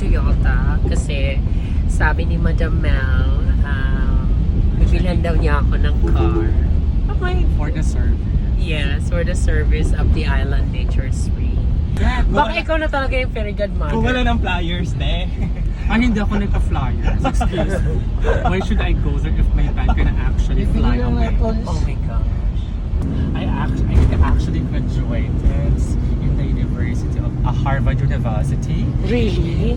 Toyota kasi sabi ni Madam Mel, bibilhan daw niya ako ng car. Okay. For the service. Yes, for the service of the Island Nature Spring. Baka ikaw na talaga yung very good mother. Kung wala ng flyers, ne? Hindi ako nagka-flyers. Excuse me. Why should I go there if my band can actually fly away? Oh my gosh. I actually graduated in the University of Harvard University. Really?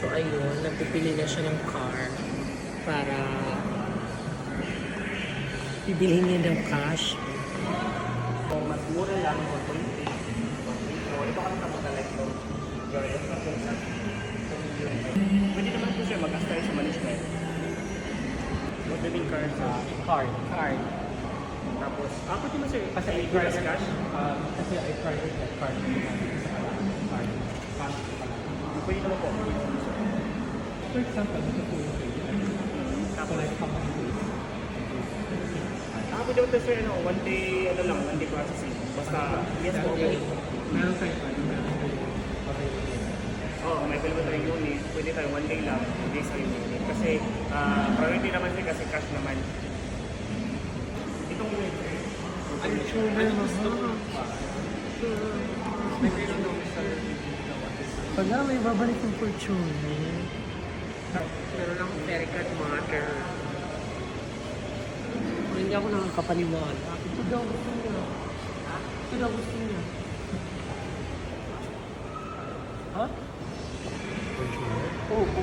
So ayun, nagpipili na siya ng car para bibilhin niya ng cash. Mas mura lang o 20. Ito kami kapag ito. Pwede naman po siya mag-astay sa management. Magdating card sa card. Tapos, pwede mo sir, kasi I price cash? Kasi I private that card. Pwede naman po. For example, ito po yung Tapos, like how much pwede mo ito sir, one day processing. Basta, yes po. meron tayong meron tayong May available tayong unit. Pwede tayo one day lang, 2 days tayo unit. Kasi, priority naman siya kasi cash naman. Itong unit. Wala, may babalik ng fortune. Pero lang very good mother. Hindi ako nakakapaniwala. Ito daw gusto niya. Ito daw gusto niya. Ha? Oo.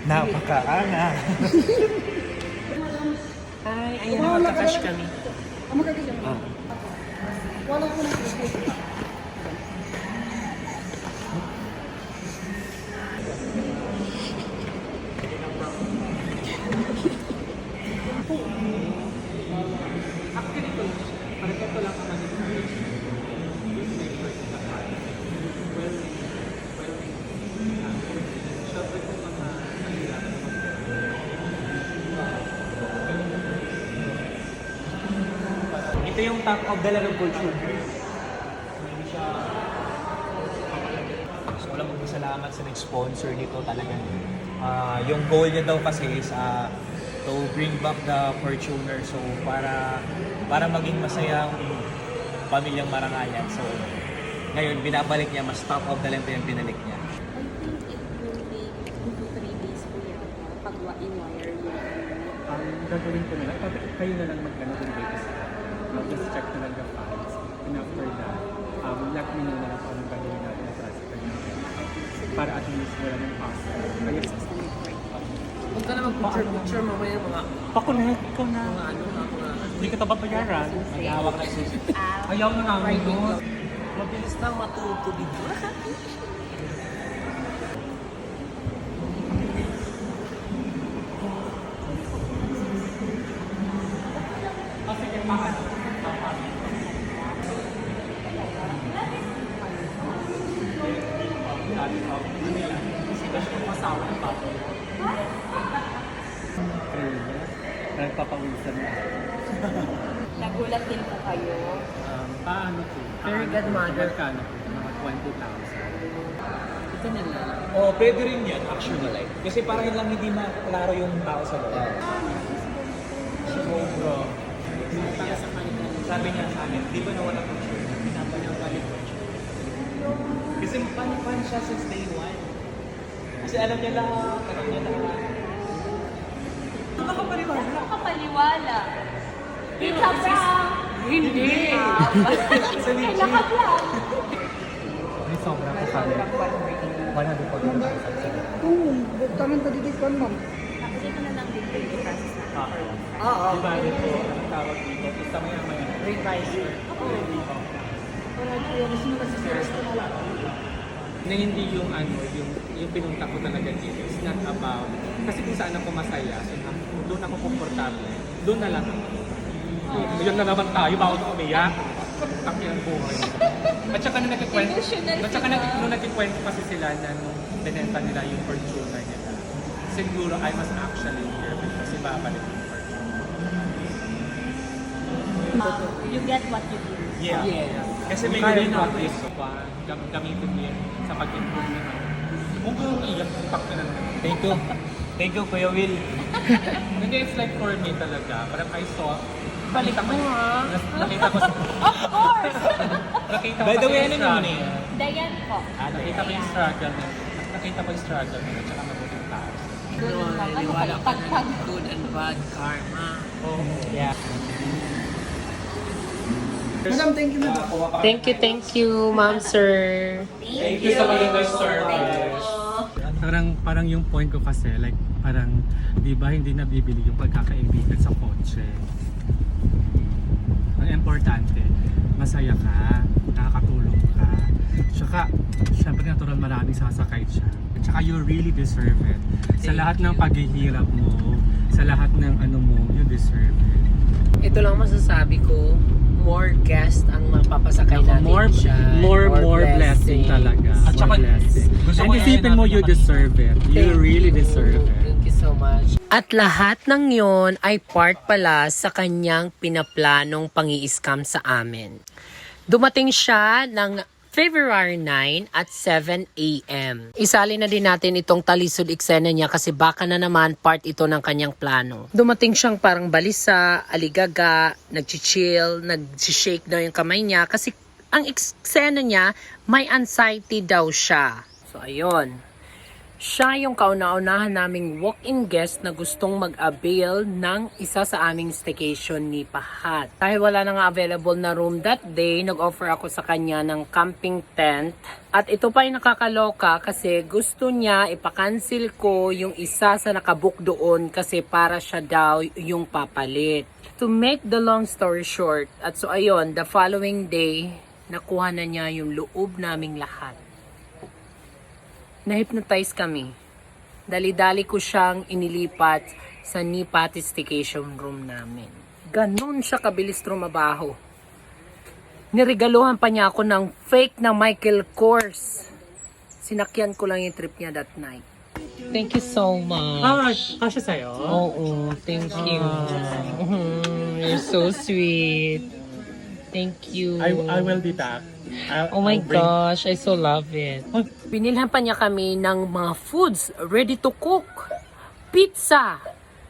Napakaanga. Ay, ayan, nakakash kami. Actually, ito lang ang Ito yung top of the line culture. So, walang magpasalamat sa nag-sponsor nito talaga. Yung goal niya daw kasi is to bring back the Fortuner. So, para maging masayang pamilyang Marangayan. So, ngayon, binabalik niya, mas top of the line pa yung binalik niya. I think it will take 2 to 3 days po yan pag in-wire yun. gagawin ko na lang. Kayo na lang mag-ano din dito sa just check na lang the files. And after that, let me know na lang kung anong gagawin natin na practical para at least wala ng hassle. Kaya Huwag ka na mag-picture mamaya mga pakulit ko na. mga ano, mga Hindi ka tapat bayaran. Mag-hawak na susi. Ayaw na namin doon. mabilis lang matuto dito. Kasi kaya paano? Nagpapawisan na. Nagulat din po kayo. Paano po? Very good mother. Magkano po? Mga 20,000. Ito na lang. Oh, pwede rin yan, actually. Kasi parang lang hindi maklaro yung tao sa loob. Sobra. Para sa kanila. Sabi niya sa amin, di ba nawala ng picture? Pinapanyanggaling ko siya. Kasi pan siya since day one. Kasi alam niya lahat, alam niya lahat. Nakakapaniwala. Nakapaliwala. Tita Brown! Hindi! Kailangan lang. May sobra po kami. 100 po din ang Taman tadi di kon ma'am. Tapos ito na lang din po yung process natin. Oo. Di ba rin po, ang tawag dito, isa maya-maya. Revisor. Para po yan sino kasi serious ko na na hindi yung ano, yung pinunta ko talaga dito. It's not about, kasi kung saan ako masaya, so, doon ako komportable, doon na lang ako. Yun na naman tayo, bawal ko umiyak. Taki ang buhay. At saka nung nagkikwento, Emotional at saka sila. nung nagkikwento kasi sila na nung binenta nila yung Fortuner nila, siguro I was actually here because ibabalik yung Fortuner. You get what you do. Yeah. Yes. Kasi may Kaya gawin natin natin. ito pa, gamitin mo yan sa pag-improve na kung iyak, impact na lang. Thank you. Thank you, Kuya Will. Hindi, it's like for me talaga. Parang I saw, Balik mo ha. nakita ko, Of course! nakita ko By the way, kasi ano yung naman eh? struggle. Dayan po. Nakita ko yung struggle na, nakita ko yung struggle na, tsaka mabuting tao. No, naniwala ka na ng good and bad karma. Yeah. Madam, thank you na. Thank you, ma'am, sir. Thank you sa magandang service. Parang yung point ko kasi, like, parang, di ba, hindi nabibili yung pagkakaibigan sa kotse. Ang importante, masaya ka, nakakatulong ka. Tsaka, syempre natural maraming sasakay siya. Tsaka you really deserve it. Sa Thank lahat ng you. paghihirap mo, sa lahat ng ano mo, you deserve it. Ito lang masasabi ko, more guest ang mapapasakay natin dyan. More blessing talaga. At saka, More blessing. gusto And ko isipin mo, you deserve it. You really deserve it. Thank you so much. At lahat ng yon ay part pala sa kanyang pinaplanong pangi-scam sa amin. Dumating siya ng February 9 at 7 a.m. Isali na din natin itong talisod eksena niya kasi baka na naman part ito ng kanyang plano. Dumating siyang parang balisa, aligaga, nag-chill, nag-shake daw yung kamay niya kasi ang eksena niya may anxiety daw siya. So ayun. Siya yung kauna-unahan naming walk-in guest na gustong mag-avail ng isa sa aming staycation ni Pahat. Dahil wala na nga available na room that day, nag-offer ako sa kanya ng camping tent. At ito pa yung nakakaloka kasi gusto niya ipakancel ko yung isa sa nakabook doon kasi para siya daw yung papalit. To make the long story short, at so ayun, the following day, nakuha na niya yung loob naming lahat. Na-hypnotize kami. Dali-dali ko siyang inilipat sa Nipati staycation room namin. Ganon siya kabilis trumabaho. Niregaluhan pa niya ako ng fake na Michael Kors. Sinakyan ko lang yung trip niya that night. Thank you so much. Kasya sa'yo? Oo, thank you. You're so sweet. Thank you. I will be back. Oh my gosh, I so love it. Binilhan pa niya kami ng mga foods ready to cook. Pizza.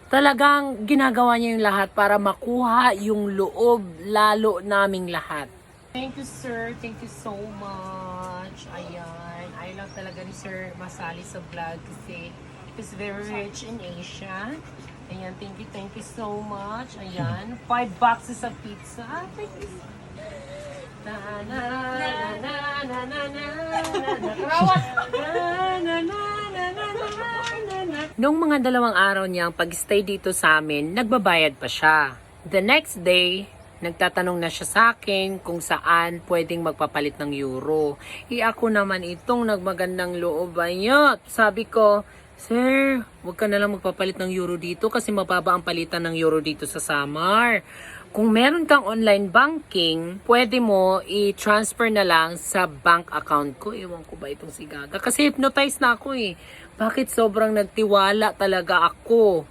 Talagang ginagawa niya yung lahat para makuha yung loob lalo naming lahat. Thank you, sir. Thank you so much. Ayan. I love talaga ni Sir masali sa vlog kasi he's very rich in Asia. Ayan, thank you so much. Ayan, 5 boxes of pizza. Thank you. Na na na na na na na na. Karawat. Na na na na na na na. Noong mga 2 araw niyang pag-stay dito sa amin, nagbabayad pa siya. The next day, nagtatanong na siya sa akin kung saan pwedeng magpapalit ng euro. Ako naman itong nagmagandang looban niya. Sabi ko, Sir, huwag ka na lang magpapalit ng euro dito kasi mababa ang palitan ng euro dito sa Samar. Kung meron kang online banking, pwede mo i-transfer na lang sa bank account ko. Ewan ko ba itong si Gaga? Kasi hypnotized na ako eh. Bakit sobrang nagtiwala talaga ako?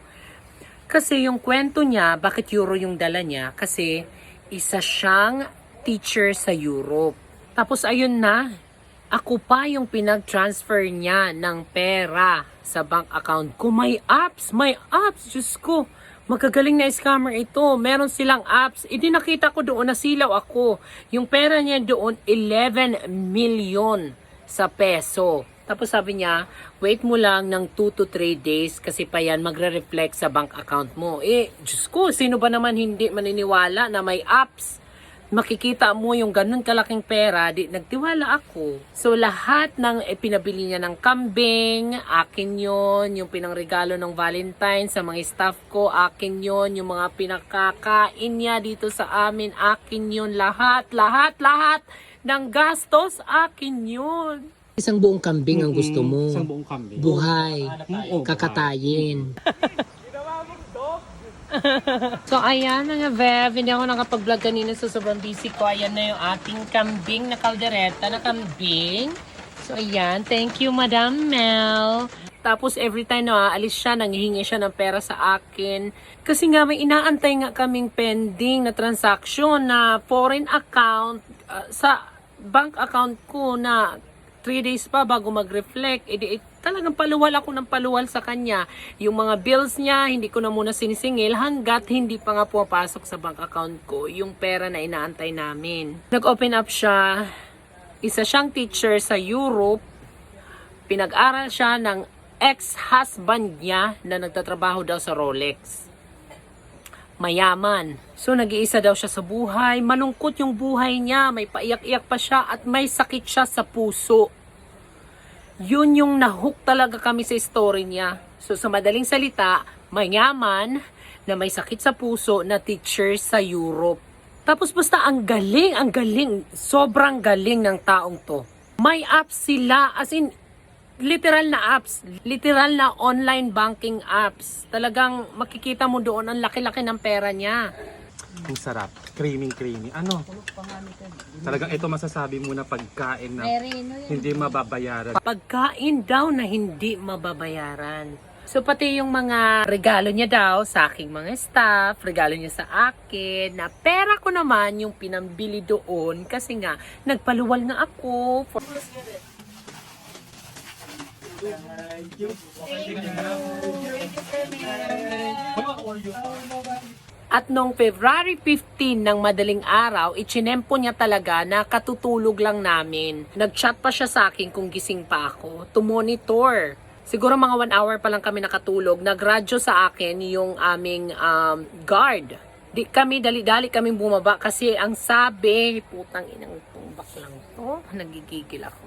Kasi yung kwento niya, bakit euro yung dala niya? Kasi isa siyang teacher sa Europe. Tapos ayun na, ako pa yung pinag-transfer niya ng pera sa bank account ko. May apps, Diyos ko. Magagaling na scammer ito. Meron silang apps. Nakita ko doon, nasilaw ako. Yung pera niya doon, 11 million sa peso. Tapos sabi niya, wait mo lang ng 2 to 3 days kasi pa yan magre-reflect sa bank account mo. Diyos ko, sino ba naman hindi maniniwala na may apps? Makikita mo yung ganun kalaking pera, nagtiwala ako. So lahat ng pinabili niya ng kambing, akin yon. Yung pinangregalo ng Valentine sa mga staff ko, akin yon. Yung mga pinakakain niya dito sa amin, akin yon. Lahat ng gastos, akin yon. Isang buong kambing ang gusto mo. Isang buong kambing. Buhay. Oo, Kakatayin. So, ayan mga Bev. Hindi ako nakapag-vlog kanina sa sobrang busy ko. Ayan na yung ating kambing na kaldereta na kambing. So, ayan. Thank you, Madam Mel. Tapos, every time na aalis siya, nanghihingi siya ng pera sa akin. Kasi nga, may inaantay nga kaming pending na transaction na foreign account sa bank account ko na 3 days pa bago mag-reflect. Talagang paluwal ako ng paluwal sa kanya. Yung mga bills niya, hindi ko na muna sinisingil hanggat hindi pa nga pumapasok sa bank account ko yung pera na inaantay namin. Nag-open up siya. Isa siyang teacher sa Europe. Pinag-aral siya ng ex-husband niya na nagtatrabaho daw sa Rolex. Mayaman. So, nag-iisa daw siya sa buhay. Malungkot yung buhay niya. May paiyak-iyak pa siya at may sakit siya sa puso. Yun yung nahook talaga kami sa story niya. So, sa madaling salita, mayaman na may sakit sa puso na teacher sa Europe. Tapos basta ang galing. Sobrang galing ng taong to. May apps sila, as in, literal na apps, literal na online banking apps. Talagang makikita mo doon ang laki-laki ng pera niya. Ang sarap. Creamy. Ano? Talagang ito masasabi mo na pagkain na hindi mababayaran. Pagkain daw na hindi mababayaran. So pati yung mga regalo niya daw sa aking mga staff, regalo niya sa akin, na pera ko naman yung pinambili doon kasi nga nagpaluwal nga ako. At noong February 15 ng madaling araw, ichinempo niya talaga na katutulog lang namin. Nag-chat pa siya sa akin kung gising pa ako to monitor. Siguro mga 1 hour pa lang kami nakatulog. Nagradyo sa akin yung aming guard. Dali-dali kami bumaba kasi ang sabi, putang inang tumbak lang to, nagigigil ako.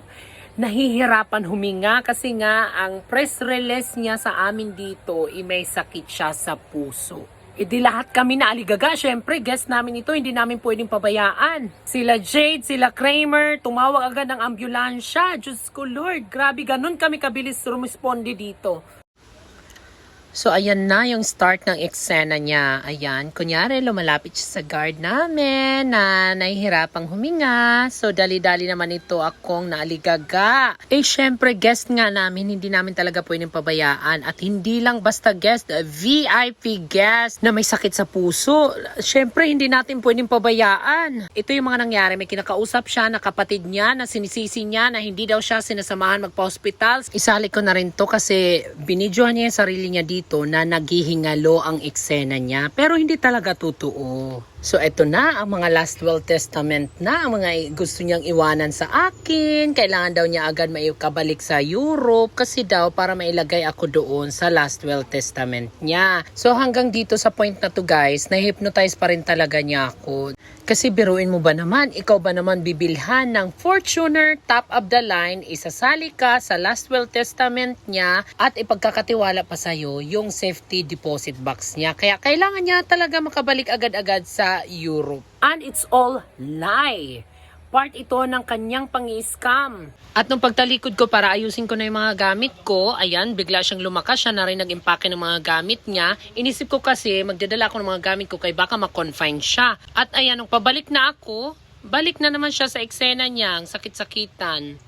Nahihirapan huminga kasi nga ang press release niya sa amin dito may sakit siya sa puso. Di lahat kami na aligaga. Syempre, guest namin ito, hindi namin pwedeng pabayaan. Sila Jade, sila Kramer, tumawag agad ng ambulansya. Diyos ko Lord, grabe, ganun kami kabilis rumisponde dito. So, ayan na yung start ng eksena niya. Ayan, kunyari, lumalapit siya sa guard namin na nahihirapang huminga. So, dali-dali naman ito akong naaligaga. Syempre, guest nga namin, hindi namin talaga pwedeng pabayaan. At hindi lang basta guest, VIP guest na may sakit sa puso. Syempre, hindi natin pwedeng pabayaan. Ito yung mga nangyari. May kinakausap siya na kapatid niya na sinisisi niya na hindi daw siya sinasamahan magpa-hospital. Isali ko na rin to kasi binidyohan niya yung sarili niya dito na naghihingalo ang eksena niya pero hindi talaga totoo. So eto na ang mga last will testament na ang mga gusto niyang iwanan sa akin. Kailangan daw niya agad maikabalik sa Europe kasi daw para mailagay ako doon sa last will testament niya. So hanggang dito sa point na to guys, na-hypnotize pa rin talaga niya ako. Kasi biruin mo ba naman, ikaw ba naman bibilhan ng Fortuner top of the line, isasali ka sa last will testament niya at ipagkakatiwala pa sa'yo yung safety deposit box niya. Kaya kailangan niya talaga makabalik agad-agad sa Europe. And it's all lie. Part ito ng kanyang pang-i-scam. At nung pagtalikod ko para ayusin ko na yung mga gamit ko, ayan, bigla siyang lumakas. Siya na rin nag-impake ng mga gamit niya. Inisip ko kasi, magdadala ako ng mga gamit ko kay baka ma-confine siya. At ayan, nung pabalik na ako, balik na naman siya sa eksena niya, ang sakit-sakitan.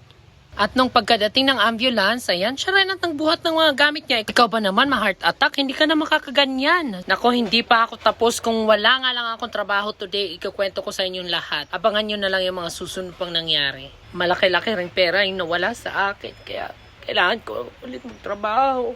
At nung pagkadating ng ambulance, ayan, siya rin ang buhat ng mga gamit niya. Ikaw ba naman, ma-heart attack? Hindi ka na makakaganyan. Nako, hindi pa ako tapos. Kung wala nga lang akong trabaho today, ikukwento ko sa inyong lahat. Abangan nyo na lang yung mga susunod pang nangyari. Malaki-laki ring pera yung nawala sa akin. Kaya kailangan ko ulit magtrabaho.